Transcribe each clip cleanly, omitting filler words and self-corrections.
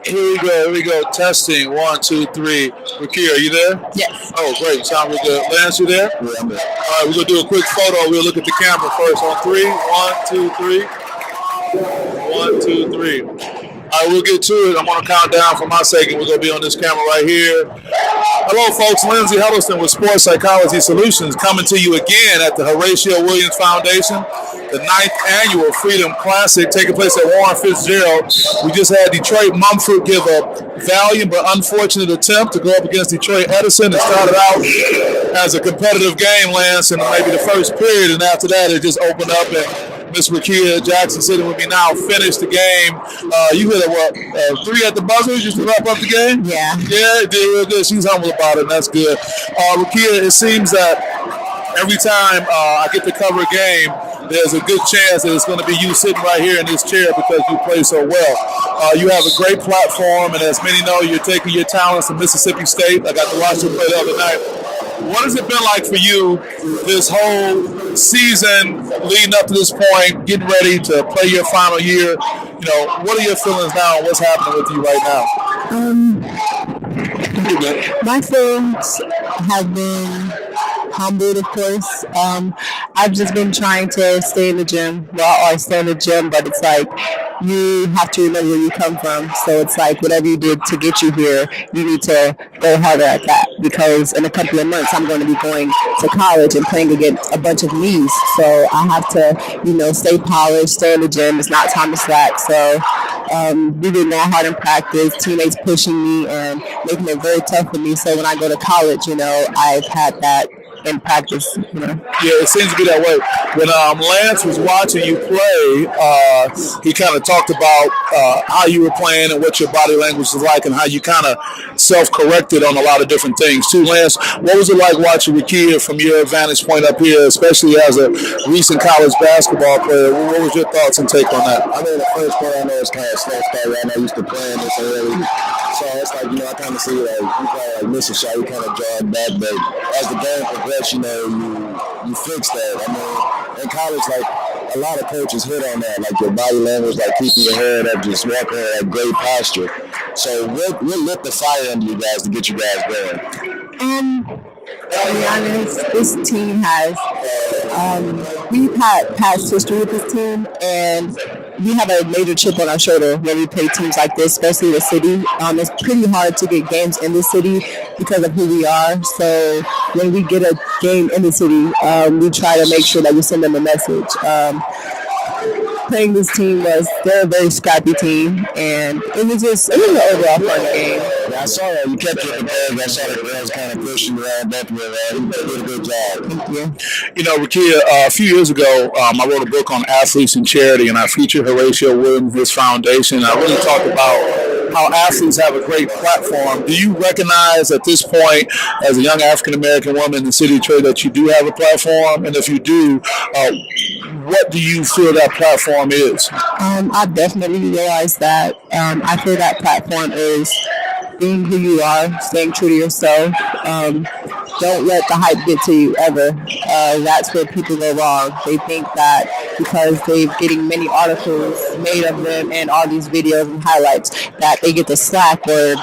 Here we go. Testing. 1, 2, 3. Rickea, are you there? Yes. Oh, great. Sound really good. Lance, you there? Yeah, I'm there. All right, we're going to do a quick photo. We'll look at the camera first on 3. 1, 2, 3. 1, 2, 3. All right, we'll get to it. I'm going to count down for my sake, and we're going to be on this camera right here. Hello, folks. Lindsay Huddleston with Sports Psychology Solutions coming to you again at the Horatio Williams Foundation, the 9th annual Freedom Classic taking place at Warren Fitzgerald. We just had Detroit Mumford give a valiant but unfortunate attempt to go up against Detroit Edison. It started out as a competitive game, Lance, in maybe the first period, and after that it just opened up, and Miss Rickea Jackson sitting with me now finished the game. You hit a 3 at the buzzer just to wrap up the game? Yeah. Yeah, it did real good. She's humble about it, and that's good. Rickea, it seems that every time I get to cover a game, there's a good chance that it's going to be you sitting right here in this chair because you play so well. You have a great platform, and as many know, you're taking your talents to Mississippi State. I got to watch you play the other night. What has it been like for you this whole season leading up to this point, getting ready to play your final year? You know, what are your feelings now and what's happening with you right now? My feelings have been humbled, of course. I've just been trying to stay in the gym. Well, I stay in the gym, but it's like you have to remember where you come from. So it's like whatever you did to get you here, you need to go harder at that. Because in a couple of months, I'm going to be going to college and playing against a bunch of me's. So I have to, stay polished, stay in the gym. It's not time to slack. So we did that hard in practice, teammates pushing me and making it very tough for me. So when I go to college, I've had that in practice. Yeah, it seems to be that way. When Lance was watching you play, he kind of talked about how you were playing and what your body language was like and how you kind of self-corrected on a lot of different things too. Lance, what was it like watching Rickea from your vantage point up here, especially as a recent college basketball player? What was your thoughts and take on that? I mean, the first part I know it's kind of slow start. Right now, I used to playing this early. So it's like, I kind of see like, you probably miss a shot, you kind of draw it back. But as the game progressed, you fix that. I mean, in college, like, a lot of coaches hit on that, like your body language, like keeping your head up, just walking at great posture. So we'll lit the fire under you guys to get you guys going. To be honest, this team has, we've had past history with this team, and we have a major chip on our shoulder when we play teams like this, especially the city. It's pretty hard to get games in the city because of who we are. So when we get a game in the city, we try to make sure that we send them a message. Playing this team they're a very scrappy team, and it was an overall fun game. Yeah, I saw that. You kept your composure. I saw the girls kind of pushing around both of you. You did a good job. Thank you. Rickea, a few years ago, I wrote a book on athletes and charity, and I featured Horatio Williams, his foundation. I really talked about how athletes have a great platform. Do you recognize at this point, as a young African-American woman in the city of Detroit, that you do have a platform? And if you do, what do you feel that platform is? I definitely realize that. I feel that platform is being who you are, staying true to yourself. Don't let the hype get to you ever. That's where people go wrong. They think that because they're getting many articles made of them and all these videos and highlights that they get to slack or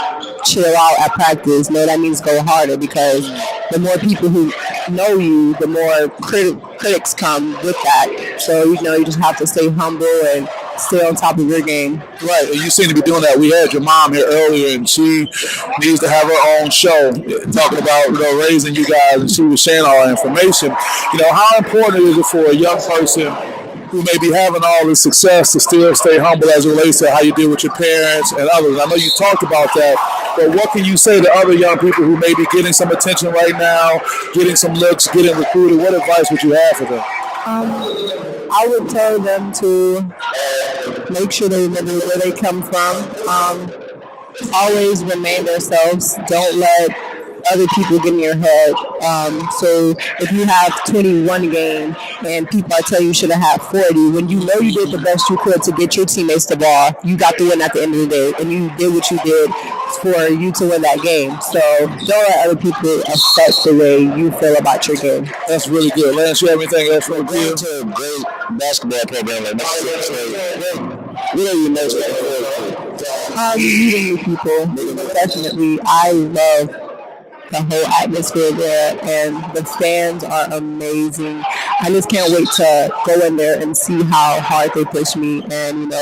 chill out at practice. No, that means go harder, because the more people who know you, the more critics come with that. So, you just have to stay humble and stay on top of your game. Right, and you seem to be doing that. We had your mom here earlier, and she needs to have her own show talking about raising you guys, and she was sharing all our information. How important is it for a young person who may be having all this success to still stay humble as it relates to how you deal with your parents and others? I know you talked about that, but what can you say to other young people who may be getting some attention right now, getting some looks, getting recruited? What advice would you have for them? I would tell them to make sure they remember where they come from. Always remain themselves. Don't let other people get in your head. So if you have 21 games and people are telling you should have had 40, when you know you did the best you could to get your teammates the ball, you got the win at the end of the day, and you did what you did for you to win that game. So don't let other people affect the way you feel about your game. That's really good. Lance, you have anything else for Going to a great basketball program like Mississippi State. What are you most looking forward to? Meeting new people, definitely. I love the whole atmosphere there, and the fans are amazing. I just can't wait to go in there and see how hard they push me, and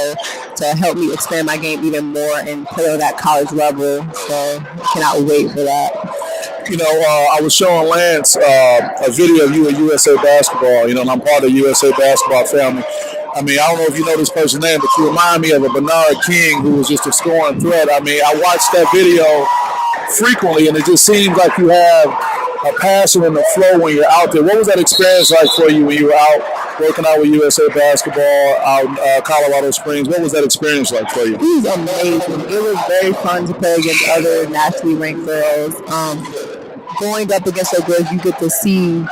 to help me expand my game even more and play on that college level. So I cannot wait for that. I was showing Lance a video of you at USA Basketball, and I'm part of the USA Basketball family. I mean, I don't know if you know this person's name, but you remind me of a Bernard King who was just a scoring threat. I mean, I watched that video frequently, and it just seems like you have a passion and a flow when you're out there. What was that experience like for you when you were out working out with USA Basketball out in Colorado Springs? What was that experience like for you? It was amazing. It was very fun to play against other nationally ranked girls. Going up against those girls, you get to see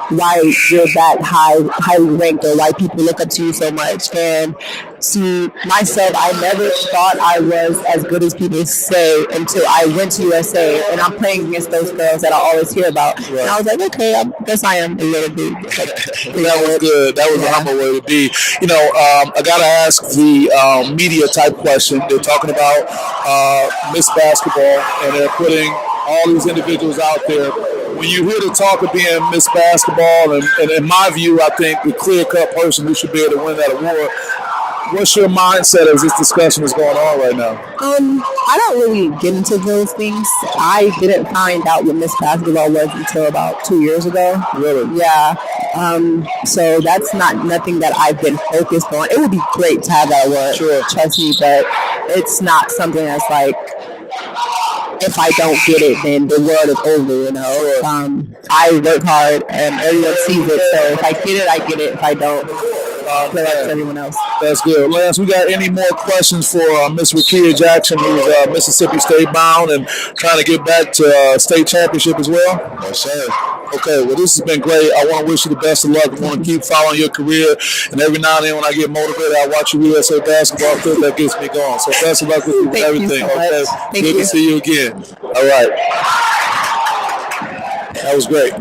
why you're that highly ranked, or why people look up to you so much. And see, myself, I never thought I was as good as people say until I went to USA, and I'm playing against those girls that I always hear about. Right. And I was like, okay, I guess I am a little bit. That was good. That was a humble way to be. I got to ask the media type question. They're talking about Miss Basketball, and they're putting all these individuals out there. When you hear the talk of being Miss Basketball, and in my view, I think the clear-cut person who should be able to win that award, what's your mindset as this discussion is going on right now? I don't really get into those things. I didn't find out what Miss Basketball was until about 2 years ago. Really? Yeah. So that's nothing that I've been focused on. It would be great to have that award, sure, trust me, but it's not something that's like, if I don't get it, then the world is over, I work hard and everyone sees it, so if I get it, I get it. If I don't, play like everyone else. That's good. Lance, we got any more questions for Miss Rickea Jackson, who's Mississippi State bound and trying to get back to state championship as well? Yes, sir. Okay, well, this has been great. I want to wish you the best of luck. I want to keep following your career, and every now and then when I get motivated, I watch your USA Basketball clip. That gets me going. So best of luck with you with everything. You so okay, much. Good to see you again. All right. That was great.